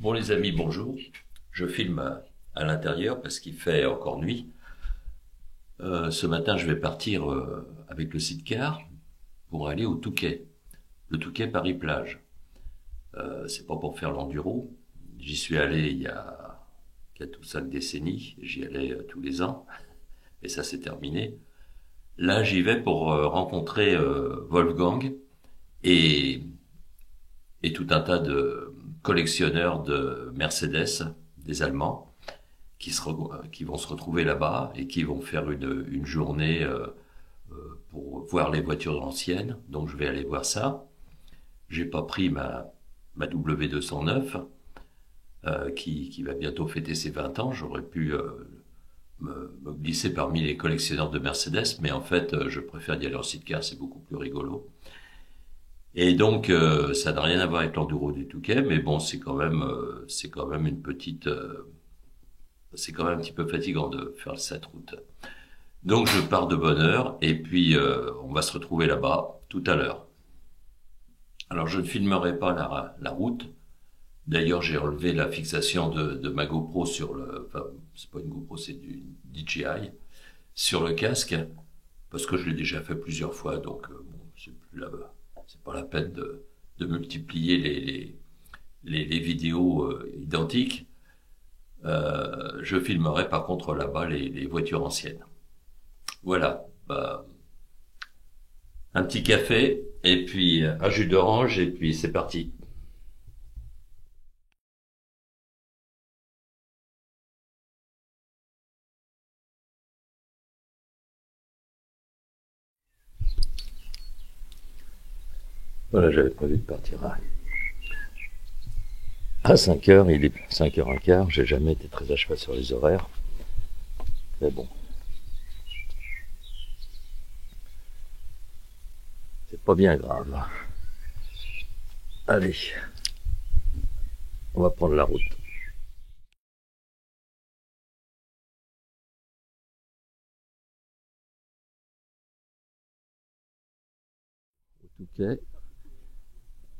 Bon les amis, bonjour. Je filme à l'intérieur parce qu'il fait encore nuit. Ce matin, je vais partir avec le sidecar pour aller au Touquet. Le Touquet Paris-Plage. C'est pas pour faire l'enduro. J'y suis allé il y a 4 ou 5 décennies. J'y allais tous les ans. Et ça s'est terminé. Là, j'y vais pour rencontrer Wolfgang et, et tout un tas de collectionneurs de Mercedes, des Allemands, qui vont se retrouver là-bas et qui vont faire une journée pour voir les voitures anciennes. Donc je vais aller voir ça. J'ai pas pris ma W209 qui va bientôt fêter ses 20 ans. J'aurais pu me glisser parmi les collectionneurs de Mercedes, mais en fait je préfère y aller en sidecar, c'est beaucoup plus rigolo. Et donc ça n'a rien à voir avec l'enduro du Touquet, mais bon c'est quand même une petite c'est quand même un petit peu fatigant de faire cette route. Donc je pars de bonne heure et puis on va se retrouver là-bas tout à l'heure. Alors je ne filmerai pas la route. D'ailleurs j'ai enlevé la fixation de ma GoPro sur le... Enfin c'est pas une GoPro, c'est du DJI sur le casque parce que je l'ai déjà fait plusieurs fois donc bon, c'est pas la peine de multiplier les vidéos identiques. Je filmerai par contre là-bas les voitures anciennes. Voilà, bah, un petit café et puis un jus d'orange et puis c'est parti. Voilà, j'avais prévu de partir à 5 heures, il est 5h15, j'ai jamais été très à cheval sur les horaires, mais bon, c'est pas bien grave. Allez, on va prendre la route. Au Touquet,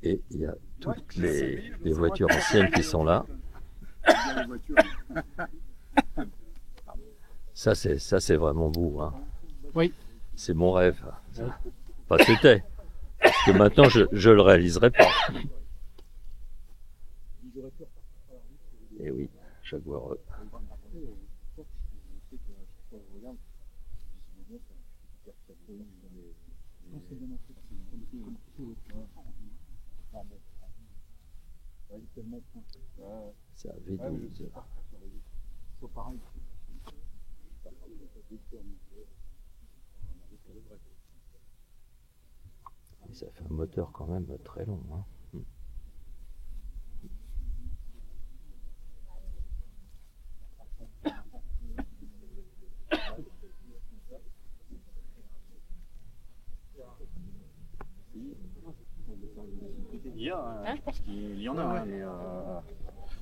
et il y a toutes les voitures anciennes qui sont là. Ça c'est vraiment beau, hein. Oui. C'est mon rêve. Enfin, c'était. Parce que maintenant, je le réaliserai pas. Et oui, Jaguar. C'est un V12. Et ça fait un moteur quand même très long, hein. Je pense qu'il y en a, mais je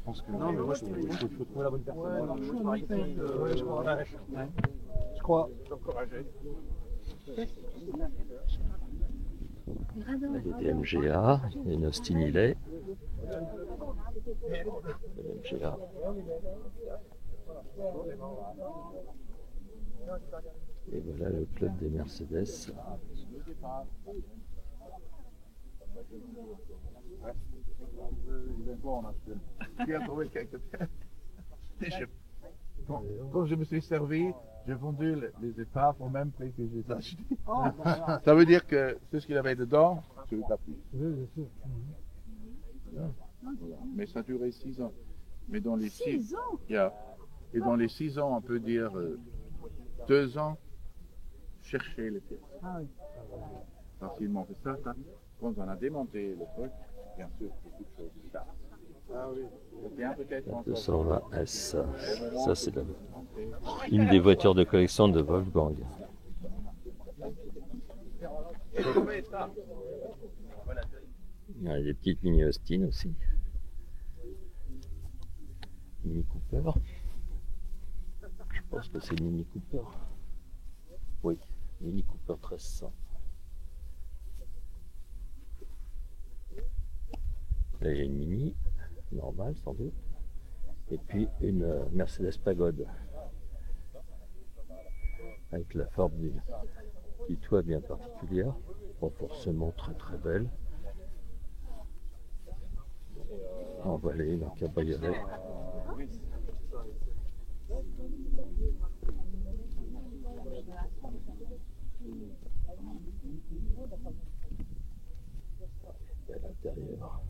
pense que... Non, mais moi, il faut trouver la bonne personne. Je crois. Il y a des MGA, il y a une Austin Hillet. MGA. Et voilà le club des Mercedes. Quand je me suis servi, j'ai vendu les épaves au même prix que j'ai acheté. Ça veut dire que tout ce qu'il avait dedans, je l'ai pas pris. Mais ça a duré 6 ans. Mais dans les 6 ans, et dans les 6 ans, on peut dire 2 ans, chercher les pièces. Facilement. Ça, quand on a démonté le truc, bien sûr, beaucoup de choses se passent. Ah oui. La 220S, ça c'est une des voitures de collection de Wolfgang. Il y a des petites mini Austin aussi. Mini Cooper. Je pense que c'est Mini Cooper. Oui, Mini Cooper 1300. Là il y a une Mini. normale sans doute. Et puis une Mercedes Pagode. Avec la forme du toit bien particulière. Bon, forcément très très belle. En vallée, un cabriolet. Et à l'intérieur.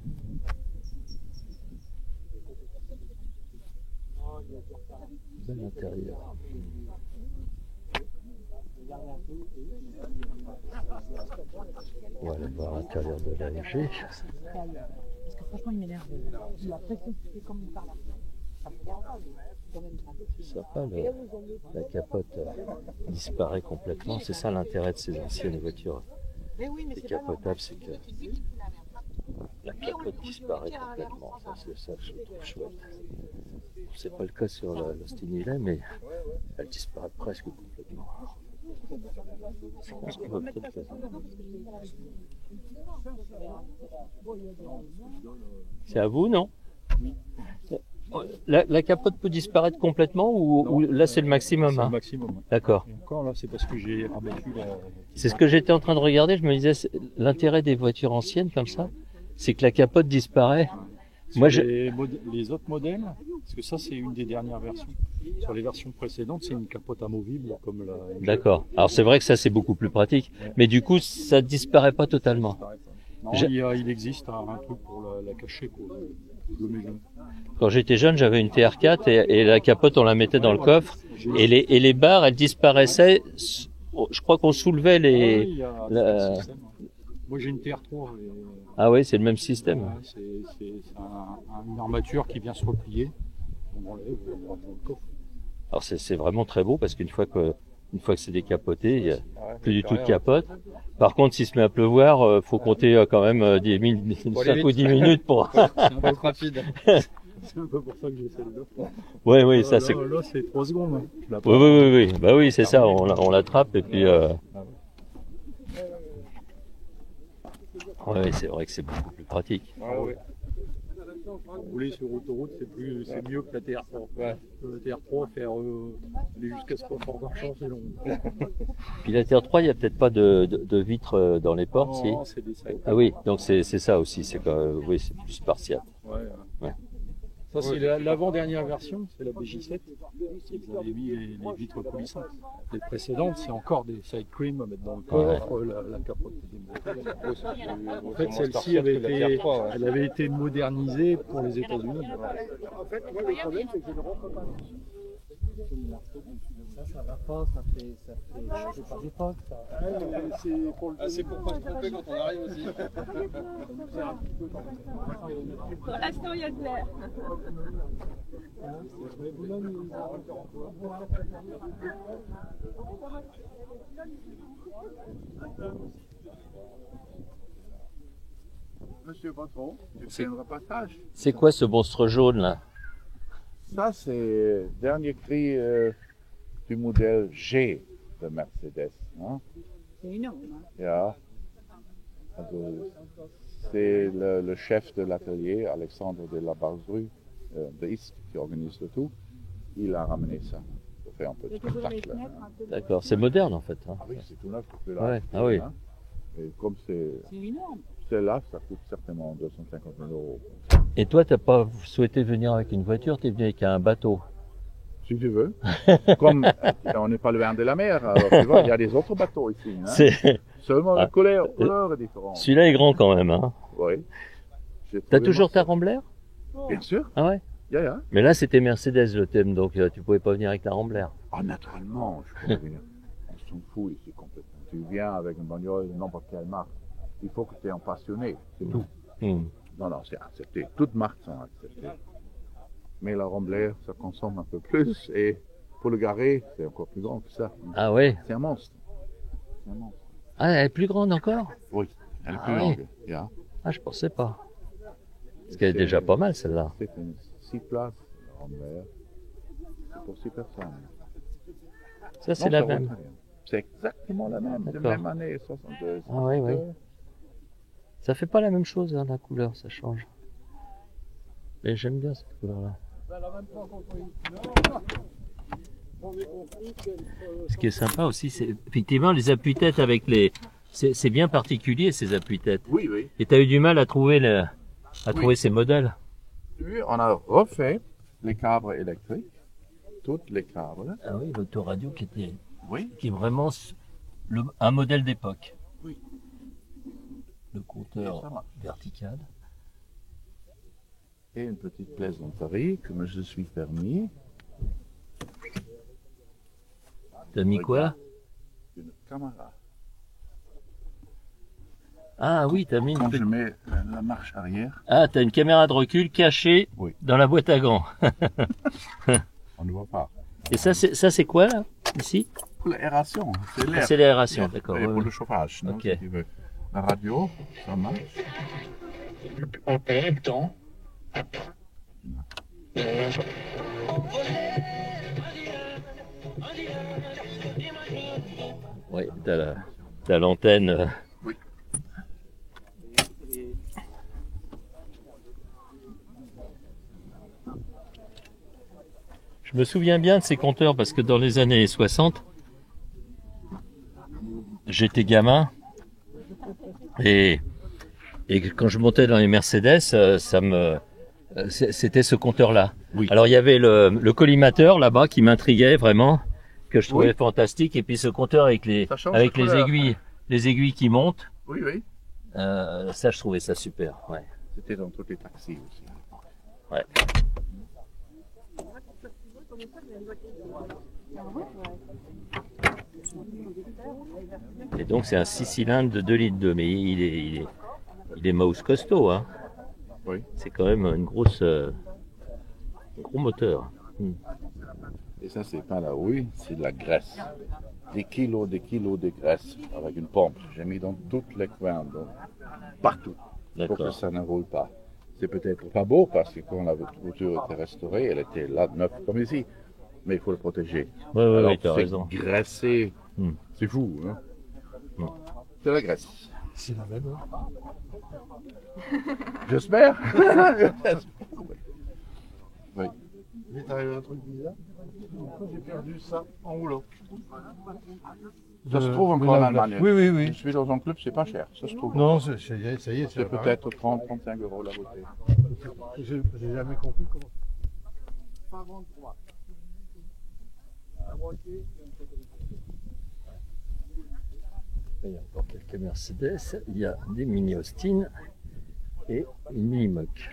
Bel intérieur. On va aller voir l'intérieur de l'AMG. Parce que franchement, il m'énerve. La pression qui fait comme il parle. C'est sympa, la capote disparaît complètement. C'est ça l'intérêt de ces anciennes voitures décapotables, c'est que la capote disparaît complètement. Ça, c'est ça que je trouve chouette. C'est pas le cas sur l'Austin Highland, mais elle disparaît presque complètement. Je pense qu'on va peut-être faire. C'est à vous, non? La capote peut disparaître complètement ou là c'est le maximum? C'est hein le maximum. Ouais. D'accord. Et encore là, c'est parce que j'ai rabattu la... C'est ce que j'étais en train de regarder. Je me disais, l'intérêt des voitures anciennes comme ça, c'est que la capote disparaît. Moi, les autres modèles, parce que ça c'est une des dernières versions. Sur les versions précédentes, c'est une capote amovible comme la. D'accord. Alors c'est vrai que ça c'est beaucoup plus pratique, Ouais. mais du coup ça disparaît pas totalement. Non, il existe un truc pour la cacher, pour le mélange. Quand j'étais jeune, j'avais une TR4 et la capote on la mettait dans le coffre et les barres elles disparaissaient. Je crois qu'on soulevait les. Il y a la- un système. Moi j'ai une TR3. Ah oui, c'est le même système. Ouais, c'est une armature qui vient se replier. On enlève dans le coffre. Alors c'est vraiment très beau parce qu'une fois que c'est décapoté, il n'y a plus du tout de capote. Par contre, s'il se met à pleuvoir, faut compter quand même 5 ou 10 minutes pour. C'est un peu rapide. C'est un peu pour ça que j'ai celle-là. Oui, ça c'est. Là, c'est 3 secondes. Hein. Je la Oui. Bah oui, c'est ça. On l'attrape et puis. Oui, c'est vrai que c'est beaucoup plus pratique. Rouler sur autoroute, c'est mieux que la TR3. Ouais. La TR3, aller jusqu'à Fort-Marchand, c'est long. Puis la TR3, il n'y a peut-être pas de vitres dans les portes, si. Non, c'est des sacs. Ah oui, donc c'est ça aussi. C'est oui, c'est plus spartiate. Ouais. Ça, c'est l'avant-dernière version, c'est la BJ7. Ils avaient mis les vitres coulissantes. Les précédentes, c'est encore des side cream à mettre dans le coffre, la capote est démontée. En fait, celle-ci elle avait été modernisée pour les États-Unis. En fait, moi, le problème, c'est que je ne rentre pas. Ça va pas, ça fait pas d'époque, ça. C'est pour pas se tromper quand on arrive aussi. Pour l'instant, il y a de l'air. Monsieur Patron, tu fais un reportage. C'est quoi ce monstre jaune là? Ça, c'est le dernier cri du modèle G de Mercedes. Hein? C'est énorme. Hein. Ja. Also, c'est le chef de l'atelier, Alexandre de la Barrue, de Ist, qui organise le tout. Il a ramené ça pour faire un peu de spectacle. D'accord, c'est moderne en fait. Hein. Ah oui, c'est tout neuf. Ouais. Ah oui. Hein. Et comme c'est énorme. là, ça coûte certainement 250 000 euros. Et toi, t'as pas souhaité venir avec une voiture, t'es venu avec un bateau. Si tu veux. Comme on n'est pas loin de la mer, alors tu vois, il y a des autres bateaux ici. Hein. Seulement la couleur est différente. Celui-là est grand quand même. Hein. Oui. T'as toujours ta Rambler? Bien sûr. Ah ouais. Yeah. Mais là, c'était Mercedes le thème, donc tu pouvais pas venir avec ta Rambler. Ah, naturellement, je peux venir. On s'en fout ici complètement. Tu viens avec une bagnole, n'importe quelle marque. Il faut que tu es un passionné, c'est tout. Non, c'est accepté. Toutes marques sont acceptées. Mais la Rambler, ça consomme un peu plus et pour le garer, c'est encore plus grand que ça. Ah ouais. C'est un monstre. Ah, elle est plus grande encore? Oui, elle est plus ouais. longue. Yeah. Ah, je pensais pas. Parce qu'elle est déjà pas mal celle-là. C'est une 6 places, la Rambler. C'est pour 6 personnes. Ça, c'est la même. C'est exactement la même, de même année, 62. Ah oui. Ça fait pas la même chose, hein, la couleur, ça change. Et j'aime bien cette couleur-là. Ce qui est sympa aussi, c'est effectivement les appuis-têtes avec les... C'est bien particulier ces appuis-têtes. Oui, oui. Et tu as eu du mal à trouver, trouver ces modèles. Oui, on a refait les câbles électriques, toutes les câbles. Ah oui, l'autoradio qui Oui. est vraiment un modèle d'époque. Oui. Le Et ça compteur marche. vertical. Et une petite plaisanterie que je suis permis. T'as mis quoi? Une caméra. Ah oui, t'as mis Quand je une... mets la marche arrière, Ah, t'as une caméra de recul cachée Oui. dans la boîte à gants. on ne voit pas. Et ça c'est quoi là? Ici? Pour l'aération, c'est l'air. C'est l'aération, d'accord. Et ouais, pour ouais. le chauffage, non, Ok. si tu veux. La radio, ça marche. En même temps, Oui, t'as l'antenne. Oui. Je me souviens bien de ces compteurs parce que dans les années 60, j'étais gamin et quand je montais dans les Mercedes, c'était ce compteur-là. Oui. Alors il y avait le collimateur là-bas qui m'intriguait vraiment, que je trouvais fantastique, et puis ce compteur avec Ça change de couleur. les aiguilles qui montent, Oui, oui. ça je trouvais ça super. Ouais. C'était dans tous les taxis aussi. Ouais. Et donc c'est un 6 cylindres de 2 litres 2, mais il est mouse costaud, hein. Oui. C'est quand même une grosse, un gros moteur. Et ça, c'est pas la houille, c'est de la graisse. Des kilos de graisse avec une pompe. J'ai mis dans toutes les coins, donc, partout, pour que D'accord. ça ne roule pas. C'est peut-être pas beau parce que quand la voiture était restaurée, elle était là, neuve comme ici. Mais il faut le protéger. Ouais, Alors, ouais, t'as c'est raison. graissé, Hmm. c'est fou. Hein? Hmm. C'est la graisse. C'est la même. J'espère. Oui. Il est arrivé un truc bizarre. J'ai perdu ça en roulant. Ça se trouve encore en Allemagne. Oui, oui, oui. Je suis dans un club, c'est pas cher. Ça se trouve. Non, ça y est, C'est peut-être 30-35 euros la bouteille. J'ai jamais compris comment. Il y a encore quelques Mercedes, il y a des Mini Austin et une Mini Mock.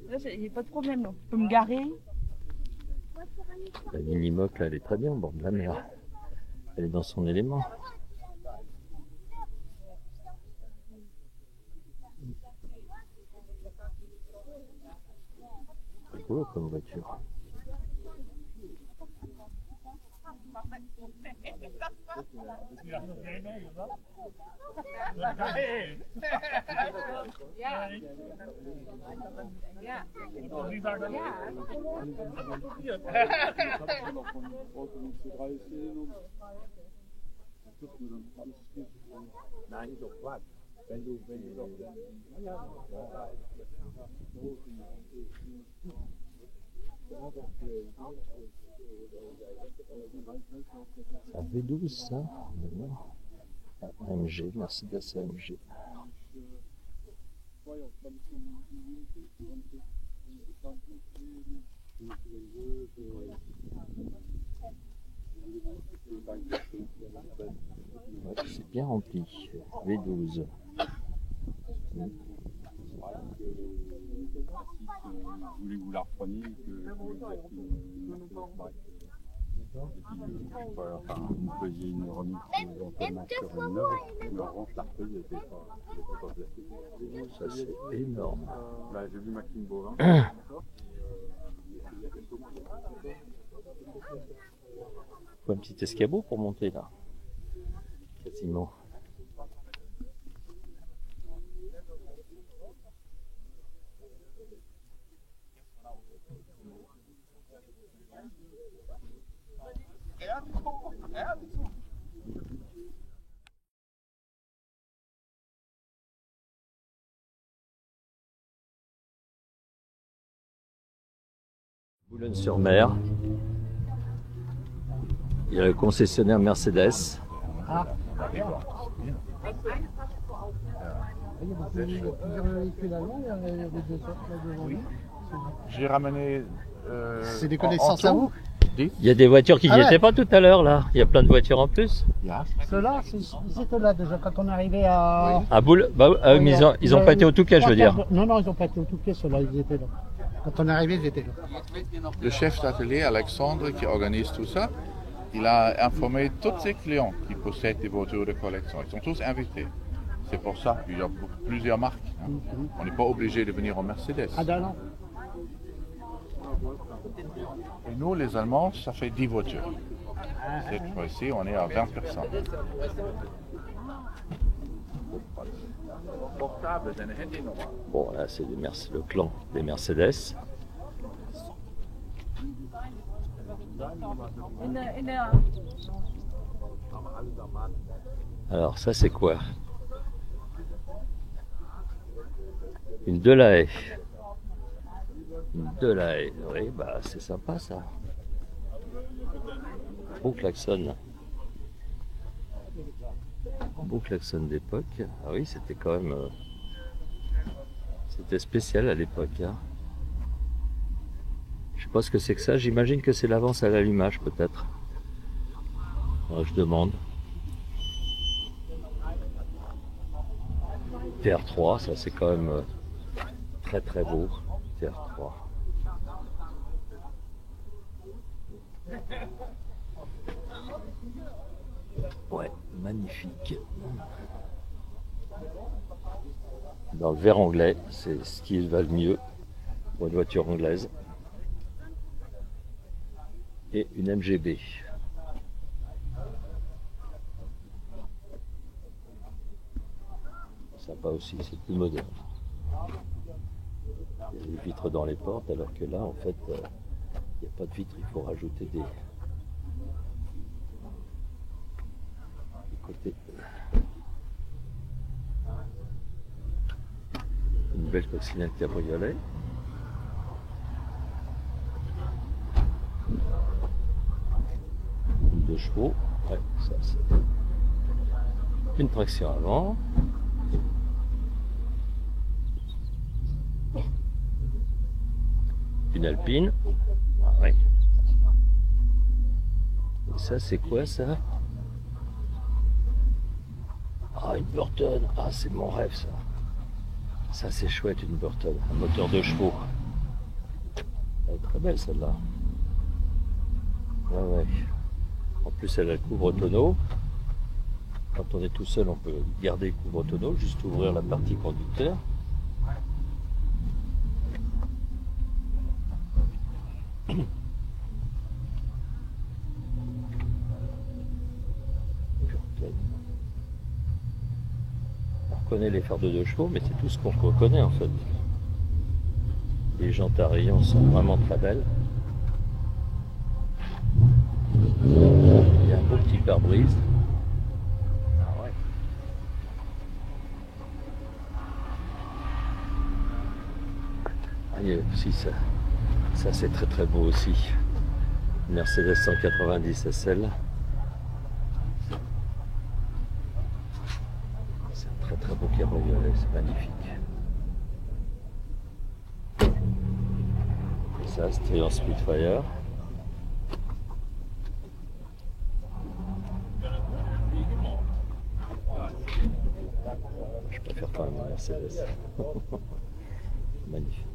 Là, il n'y a pas de problème, non. Je peux me garer. La Mini Mock là, elle est très bien au bord de la mer. Elle est dans son élément. Rigolo comme voiture. C'est un V12 ça, maintenant. AMG, Mercedes AMG. Ouais, c'est bien rempli. V12. Je voulais que vous la repreniez, que vous faisiez une remise éventuellement sur une neuve, mais en revanche la reprise n'était pas placée. Ça c'est énorme. Bah, j'ai vu Maxime Bovin. Faut un petit escabeau pour monter là. Quasiment. Boulogne-sur-Mer. Il y a le concessionnaire Mercedes. Ah, il y a plusieurs véhicules allemands, il y a des deux sortes là devant nous. J'ai ramené. C'est des connaissances à vous? Il y a des voitures qui n'y étaient pas tout à l'heure là. Il y a plein de voitures en plus. Ceux-là, c'était là déjà quand on arrivait à. À Boulogne, mais ils ont pas été au Touquet, je veux dire. Non, ils n'ont pas été au Touquet, ceux-là, ils étaient là. Quand on est arrivé, ils étaient là. Le chef d'atelier, Alexandre, qui organise tout ça, il a informé tous ses clients qui possèdent des voitures de collection. Ils sont tous invités. C'est pour ça qu'il y a plusieurs marques. Hein. On n'est pas obligé de venir en Mercedes. Ah, non. Et nous, les Allemands, ça fait 10 voitures. Cette fois-ci, on est à 20 personnes. Bon, là, c'est le clan des Mercedes. Alors, ça, c'est quoi? Une Delahaye. Une Delahaye. Oui, bah, c'est sympa, ça. Beau klaxon. Beau klaxon d'époque. Ah oui, c'était quand même... c'était spécial à l'époque. Hein. Je sais pas ce que c'est que ça. J'imagine que c'est l'avance à l'allumage, peut-être. Je demande. TR3, ça c'est quand même très très beau. TR3. Ouais, magnifique. Dans le vert anglais, c'est ce qui va le mieux pour une voiture anglaise. Et une MGB. Sympa aussi, c'est plus moderne. Il y a des vitres dans les portes, alors que là, en fait, il n'y a pas de vitres, il faut rajouter des côtés. Une belle coccinelle cabriolet. Une 2 chevaux. Ouais, ça c'est une traction avant. Une Alpine. Ah ouais. Et ça c'est quoi ça? Ah, une Burton. Ah, c'est mon rêve ça. Ça c'est chouette, une Burton. Un moteur 2 chevaux. Elle est très belle celle-là. Ouais, ouais. En plus elle a le couvre-tonneau. Quand on est tout seul on peut garder le couvre-tonneau, juste ouvrir la partie conducteur. On reconnaît les phares de 2 chevaux, mais c'est tout ce qu'on reconnaît en fait. Les jantes à rayons sont vraiment très belles. Il y a un beau petit pare-brise. Ah ouais. Ah, il y a aussi ça. Ça c'est très très beau aussi. Mercedes 190 SL. C'est un très très beau cabriolet, c'est magnifique. Et ça, c'est Triumph Spitfire. Je préfère quand même la Mercedes. Magnifique.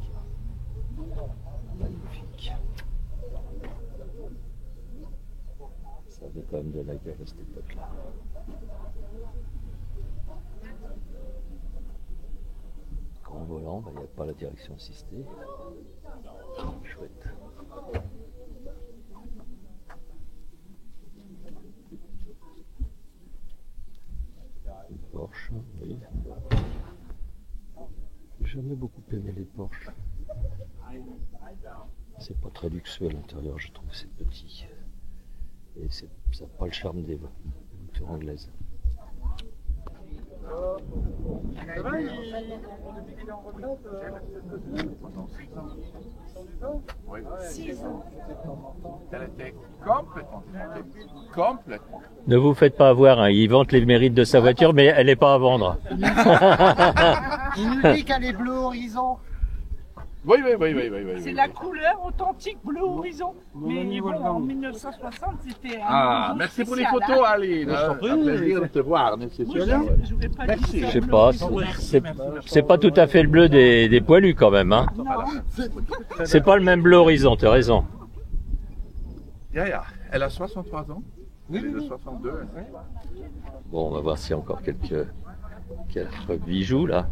Magnifique. Ça avait quand même de la gueule à cette époque-là. Grand volant, il n'y a pas la direction assistée. Chouette. Une Porsche, oui. J'ai jamais beaucoup aimé les Porsche. C'est pas très luxueux à l'intérieur, je trouve, c'est petit. Et ça n'a pas le charme des voitures anglaises. Ça va, depuis qu'il est en retraite pendant 6 ans. Oui. 6 ans. Elle était complètement démontée. Complètement. Ne vous faites pas avoir, hein. Il vante les mérites de sa voiture, mais elle n'est pas à vendre. Il nous dit qu'elle est bleu horizon. Oui. C'est la couleur authentique bleu horizon. Mais bon, en 1960, c'était Ah, merci pour les photos, Aline. Un plaisir de te voir. C'est sûr. Merci. Je sais pas, c'est pas tout à fait le bleu des poilus quand même. Hein. C'est pas le même bleu horizon, tu as raison. Elle a 63 ans. Oui, de 62. Bon, on va voir s'il y a encore quelques bijoux là.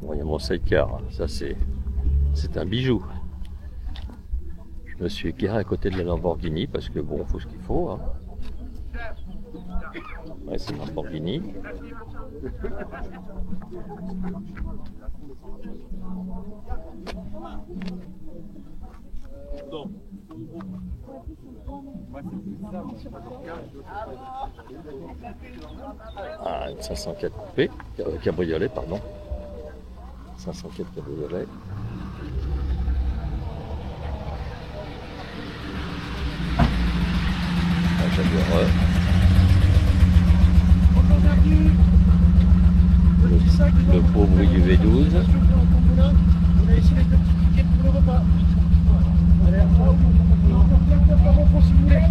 Bon, il y a mon sidecar, ça c'est un bijou. Je me suis égaré à côté de la Lamborghini parce que bon, il faut ce qu'il faut. Hein. Ouais, c'est une Lamborghini. Ah, une 504 coupé, cabriolet, pardon. 504 cabriolet. Un Jaguar. Le beau bruit du V12. On a ici les petits tickets pour le repas. Allez, si vous voulez.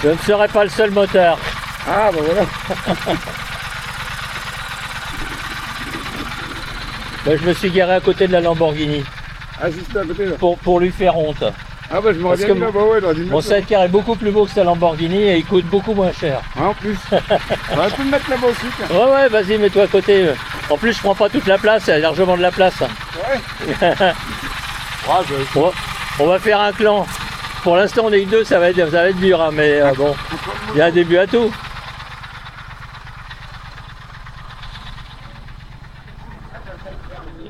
Je ne serai pas le seul moteur. Ah, ben voilà. Moi, je me suis garé à côté de la Lamborghini Ah, juste à côté là. pour lui faire honte. Ah, bah je m'aurais Parce bien que dit là-bas, ouais, dans une Mon sidecar est beaucoup plus beau que sa Lamborghini et il coûte beaucoup moins cher. En plus. On va tout me mettre là-bas aussi. Tiens. Ouais, vas-y, mets-toi à côté. En plus, je prends pas toute la place, il y a largement de la place. Ouais. On va faire un clan. Pour l'instant, on est que deux, ça va être dur, hein, mais bon, il y a un début à tout.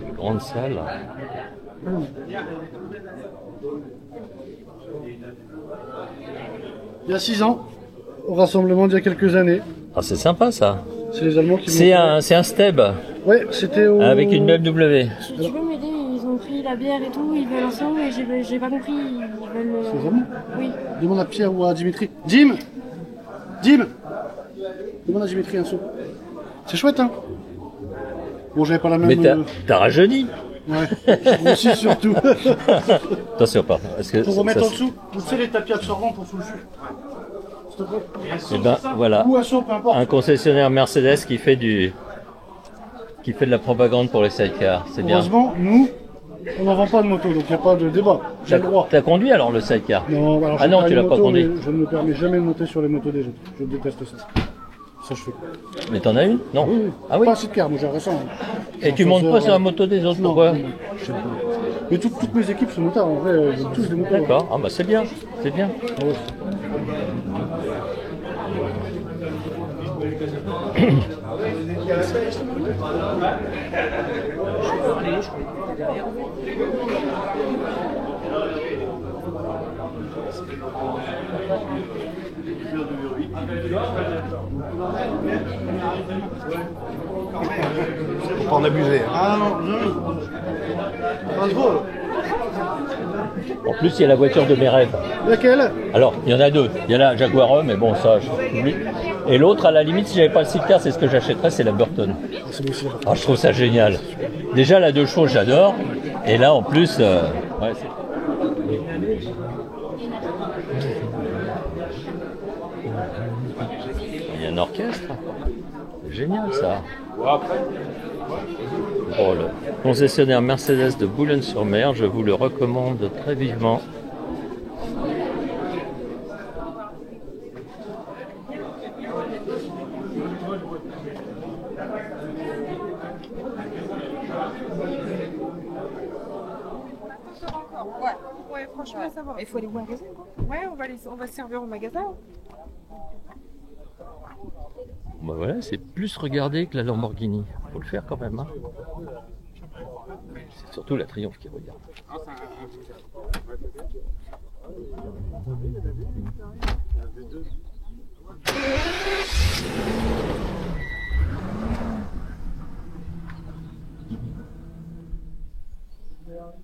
Une grande salle. Il y a 6 ans, au rassemblement d'il y a quelques années. Ah, c'est sympa ça. C'est les Allemands qui C'est un Steb Ouais, c'était au... avec une BMW. Tu peux m'aider? Ils ont pris la bière et tout, ils veulent un son et j'ai pas compris. Ils veulent. C'est les Allemands? Oui. Demande à Pierre ou à Dimitri. Dim, demande à Dimitri un saut. C'est chouette, hein? Bon, j'avais pas la même... Mais t'as rajeuni. Ouais, moi aussi surtout. Attention pas. Parce que Pour remettre ça, en dessous, vous savez les tapis absorbants pour sous le jus. S'il te plaît. et ben voilà. Ou un saut, peu importe. Un concessionnaire Mercedes qui fait de la propagande pour les sidecars. C'est bien. Heureusement, nous, on n'en vend pas de moto, donc il n'y a pas de débat. J'ai le droit. T'as conduit alors le sidecar? Non, alors, Ah non, tu l'as pas conduit. Je ne me permets jamais de monter sur les motos des autres. Je déteste ça. Ça, je fais. Mais t'en as une? Non. Oui. Ah oui? Pas assez de car, moi j'ai récent. Et tu montes pas sur la moto des autres? Pourquoi? Je sais pas. Mais toutes mes équipes sont motards, en vrai, ils ont tous des motos. D'accord. Ah bah c'est bien. C'est bien. Ah ouais. Faut pas en abuser. Hein. Ah non, pas trop. En plus, il y a la voiture de mes rêves. Laquelle? Alors, il y en a deux. Il y a la Jaguar, mais bon, ça, j'oublie. Et l'autre, à la limite, si j'avais pas le sidecar, c'est ce que j'achèterais, c'est la Burton. C'est bon, c'est bon. Ah, je trouve ça génial. Déjà, la 2 chevaux, j'adore. Et là, en plus, ouais, Il y a un orchestre. C'est génial ça. Pour le concessionnaire Mercedes de Boulogne-sur-Mer, je vous le recommande très vivement. Ouais, franchement, ça va. Il faut aller au magasin, quoi. Ouais, on va se servir au magasin. Bah voilà, c'est plus regardé que la Lamborghini. Faut le faire quand même. Hein. C'est surtout la Triumph qui regarde.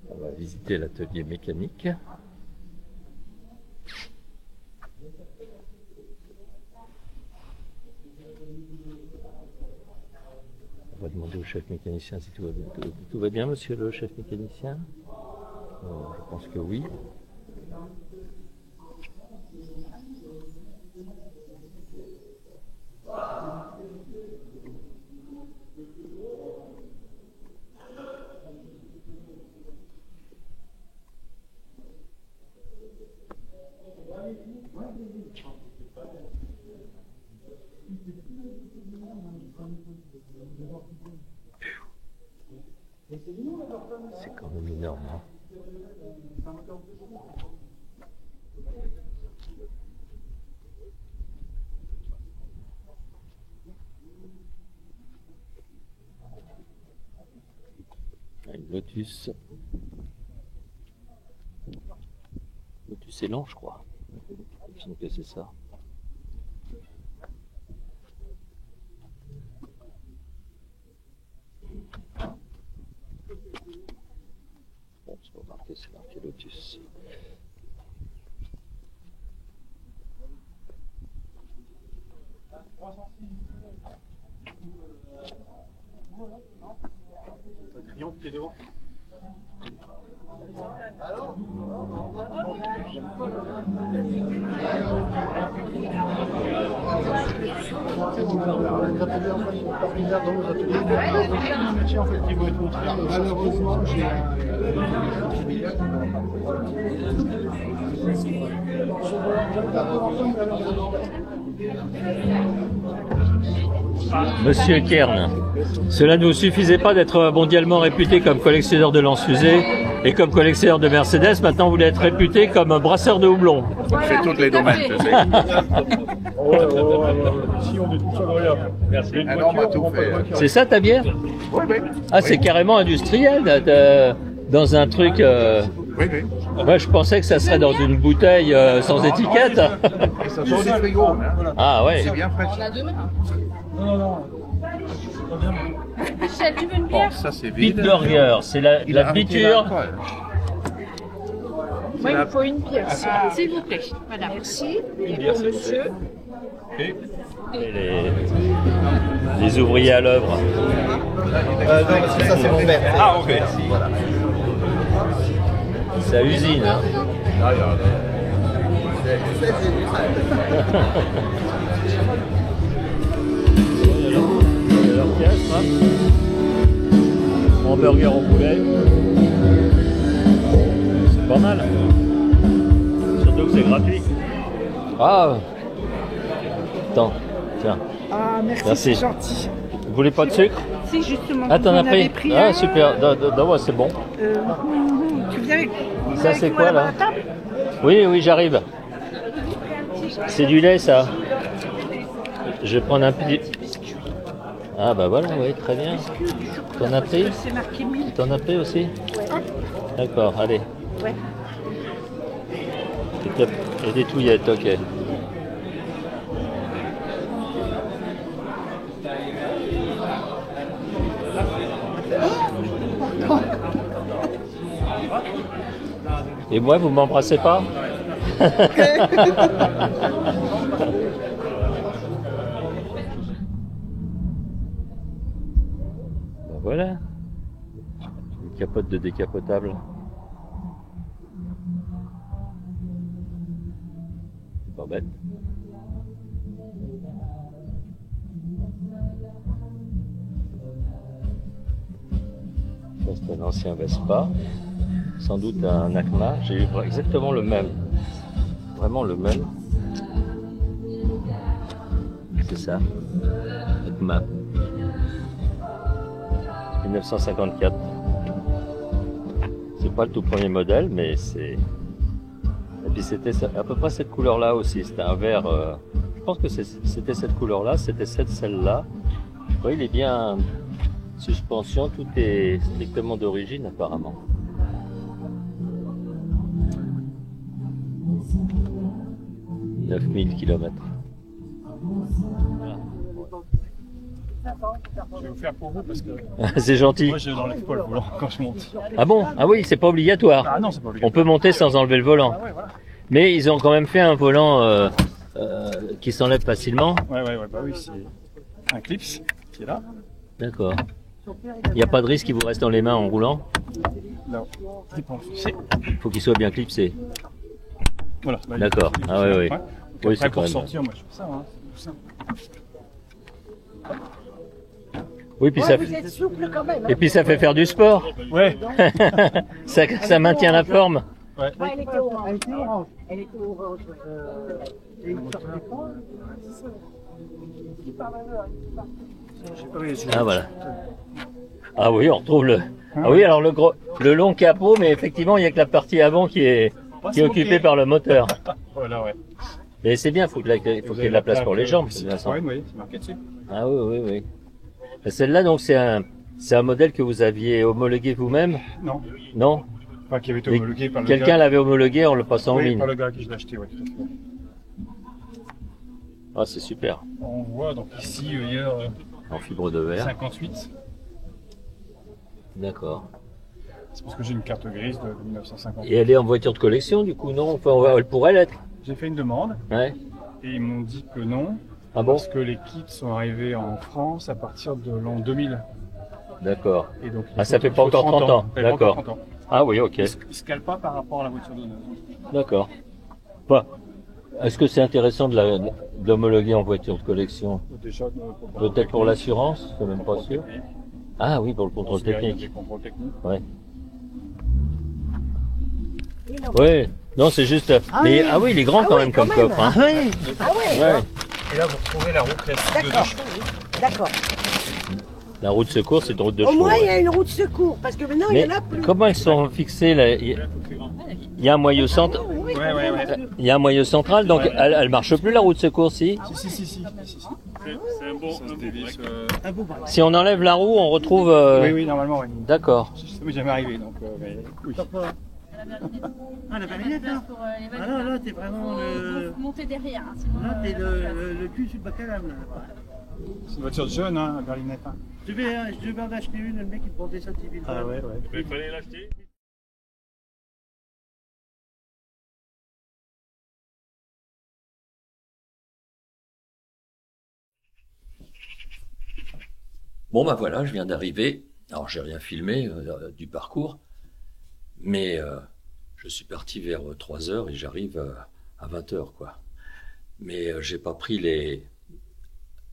On va visiter l'atelier mécanique. On va demander au chef mécanicien si tout va bien. Tout va bien, monsieur le chef mécanicien? Je pense que oui. C'est quand même énorme. Hein. Une Lotus. Lotus Élan, je crois. Il me semble que c'est ça. Bon, c'est pas marqué, c'est marqué Lotus. Triomphe qui est devant. Malheureusement, j'ai Monsieur Kern, cela ne vous suffisait pas d'être mondialement réputé comme collectionneur de lance-fusées et comme collectionneur de Mercedes, maintenant vous voulez être réputé comme un brasseur de houblon. Je fais tous les domaines, je sais. Si on est tous agréables. Merci. Ah non, on m'a tout fait. C'est ça ta bière? Oui, oui. Ah, c'est carrément industriel, dans un truc... Oui, oui. Moi, je pensais que ça serait dans une bouteille sans étiquette. Et ça sort du frigo. Hein. Ah ouais. C'est bien frais. Non. Michel, tu veux une Bon, bière? ça c'est vide. Bitburger, c'est la biture. Moi, il me faut une bière, s'il vous plaît. Voilà. Merci. Et pour monsieur. Et les ouvriers à l'œuvre. Non, ça c'est mon père. Ah, ok. Voilà. Ça usine, hein. L'orchestre, hein. Hamburger en poulet. C'est pas mal. Surtout que c'est gratuit. Ah. Attends, tiens. Ah, merci, Merci. c'est gentil. Vous voulez pas de sucre? Si, justement. Ah, t'en vous as en avez pris? un. Ah, super. Ouais, c'est bon. Tu viens avec. Ça, c'est quoi, moi là? à la table? Oui, j'arrive. C'est du lait, ça. Je vais prendre un petit... Ah, bah voilà, oui, très bien. T'en as pris? C'est marqué 1000. T'en as pris aussi? D'accord, allez. Ouais. Et des touillettes, ok. Et moi, vous m'embrassez pas? Ben voilà. Une capote de décapotable. C'est pas bête. Ça, c'est un ancien Vespa. Sans doute un Acma. J'ai eu exactement le même. Vraiment le même. C'est ça. Acma. 1954. C'est pas le tout premier modèle, mais c'est... Et puis c'était à peu près cette couleur-là aussi. C'était un vert... Je pense que c'était cette couleur-là, c'était celle-là. Oui, il est bien... Suspension, tout est strictement d'origine apparemment. « 9000 km. » Je vais vous faire pour vous parce que c'est gentil. moi je n'enlève pas le volant quand je monte. Ah bon? Ah oui, c'est pas obligatoire. Ah non, c'est pas obligatoire. On peut monter sans enlever le volant. Ah ouais, voilà. Mais ils ont quand même fait un volant qui s'enlève facilement. Ouais, bah oui, c'est un clips qui est là. D'accord. Il n'y a pas de risque qu'il vous reste dans les mains en roulant? Non, il dépend. Il faut qu'il soit bien clipsé. Voilà. Bah, d'accord. Ah oui, oui. Oui, c'est pour quand même... sortir, moi je fais ça, hein. C'est tout simple. Oui, puis Ouais, vous êtes souple quand même. Et puis ça fait faire du sport. Ouais. ça maintient la forme. Ouais. Ouais, elle était orange. Elle était orange. Elle était orange, ouais. Et il sortait pas. Ah voilà. Ah oui, on retrouve le... Ah oui, alors le long capot, mais effectivement, il n'y a que la partie avant qui est occupée par le moteur. Voilà, ouais. Mais c'est bien, il faut qu'il y ait de la place pour les jambes. C'est oui, c'est marqué dessus. Ah oui, oui, oui. Et celle-là, donc, c'est un modèle que vous aviez homologué vous-même? Non. Non? Enfin, qui avait été homologué par le Quelqu'un gars. l'avait homologué en le passant en Oui, mine. par le gars qui je l'ai acheté, oui. Ah, c'est super. On voit donc ici, hier, En fibre de verre. 58. D'accord. C'est parce que j'ai une carte grise de 1950. Et elle est en voiture de collection, du coup, non? Enfin, elle pourrait l'être. J'ai fait une demande. Ouais. Et ils m'ont dit que non. Ah bon? Parce que les kits sont arrivés en France à partir de l'an 2000. D'accord. Et donc, Ah, ça fait pas encore 30 ans. D'accord. Ah oui, ok. Ils ne se calent pas par rapport à la voiture de neuf. D'accord. Bah, est-ce que c'est intéressant de l'homologuer en voiture de collection? Déjà, Peut-être pour l'assurance, je suis même pas sûr. Ah oui, pour le contrôle technique. Ouais. Ouais. Non, c'est juste. Mais ah oui, il est grand quand même comme coffre. Hein. Ah ouais. Ouais. Et là, vous retrouvez la route classique de D'accord. deux. D'accord. La route secours, c'est une route de Au chevaux. moins, il y Ouais. a une route secours, parce que maintenant, il Mais n'y en a plus. comment ils sont fixés là? Il y a un moyeu central. Ouais. Il y a un moyeu central, donc elle marche plus la route secours, si. Si. C'est un bon. Ça se dévisse, Si on enlève la roue, on retrouve. Oui, normalement, oui. D'accord. Ça m'est jamais arrivé, donc oui. Ah, la barinette, là. Ah non, là, t'es vraiment le... Monter derrière, hein, sinon... Là, t'es le cul sur le bacalam, là. C'est une voiture de jeune, hein, la berlinette. Hein. Je devais en acheter une, le mec, il te vendait ça 10 000 balles. Ah ouais. Mais il fallait l'acheter. Bon, bah voilà, je viens d'arriver. Alors, j'ai rien filmé du parcours, mais je suis parti vers 3 heures et j'arrive à 20 heures, quoi. Mais j'ai pas pris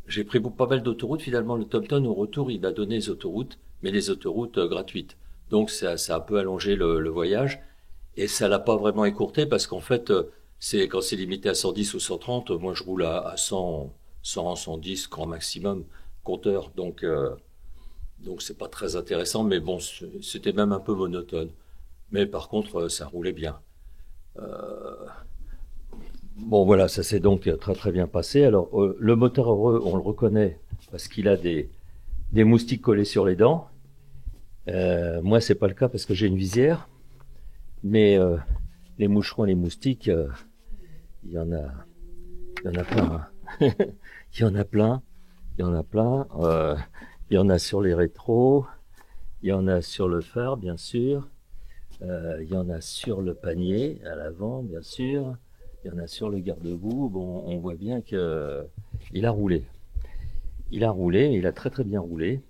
J'ai pris pas mal d'autoroutes. Finalement, le TomTom, au retour, il m'a donné les autoroutes, mais les autoroutes gratuites. Donc, ça a un peu allongé le voyage et ça l'a pas vraiment écourté parce qu'en fait, quand c'est limité à 110 ou 130, moi, je roule à 100, 110 grand maximum compteur. Donc c'est pas très intéressant, mais bon, c'était même un peu monotone. Mais par contre, ça roulait bien. Bon, voilà, ça s'est donc très très bien passé. Alors, le moteur heureux, on le reconnaît parce qu'il a des moustiques collés sur les dents. Moi, c'est pas le cas parce que j'ai une visière. Mais les moucherons et les moustiques, il y en a plein. Hein. Il y en a plein. Il y en a sur les rétros, il y en a sur le phare, bien sûr, il y en a sur le panier, à l'avant, bien sûr, il y en a sur le garde-boue. Bon, on voit bien que il a roulé. Il a très très bien roulé.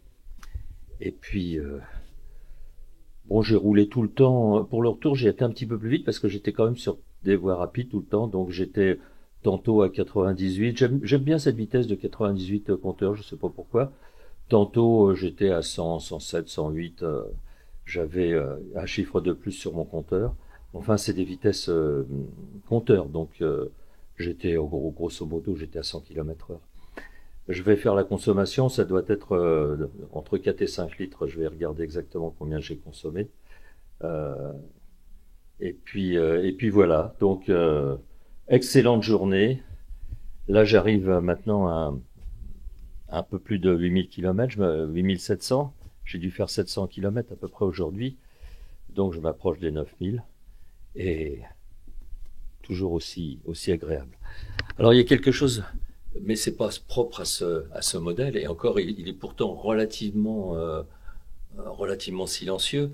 Et puis, bon, j'ai roulé tout le temps. Pour le retour, j'ai été un petit peu plus vite parce que j'étais quand même sur des voies rapides tout le temps, donc j'étais tantôt à 98. J'aime bien cette vitesse de 98 compteur, je sais pas pourquoi. Tantôt j'étais à 100, 107, 108. j'avais un chiffre de plus sur mon compteur. Enfin, c'est des vitesses compteurs, donc j'étais grosso modo, j'étais à 100 km/h. Je vais faire la consommation, ça doit être entre 4 et 5 litres, je vais regarder exactement combien j'ai consommé. Et puis voilà, donc excellente journée. Là, j'arrive maintenant à un peu plus de 8000 km, 8700. J'ai dû faire 700 km à peu près aujourd'hui, donc je m'approche des 9000 et toujours aussi agréable. Alors il y a quelque chose, mais c'est pas propre à ce modèle, et encore il est pourtant relativement silencieux,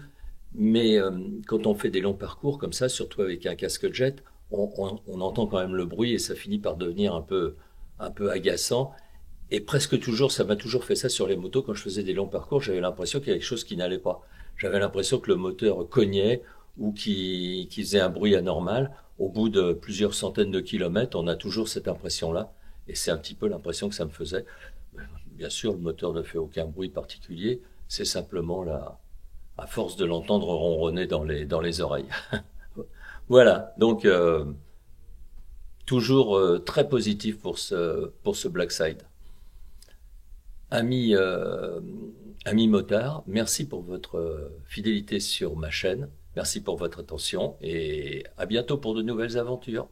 mais quand on fait des longs parcours comme ça, surtout avec un casque jet, on entend quand même le bruit et ça finit par devenir un peu agaçant. Et presque toujours, ça m'a toujours fait ça sur les motos. Quand je faisais des longs parcours, j'avais l'impression qu'il y avait quelque chose qui n'allait pas. J'avais l'impression que le moteur cognait ou qui faisait un bruit anormal. Au bout de plusieurs centaines de kilomètres, on a toujours cette impression-là. Et c'est un petit peu l'impression que ça me faisait. Bien sûr, le moteur ne fait aucun bruit particulier. C'est simplement à force de l'entendre ronronner dans les oreilles. Voilà. Donc, toujours très positif pour ce Blackside. Amis motards, merci pour votre fidélité sur ma chaîne, merci pour votre attention et à bientôt pour de nouvelles aventures.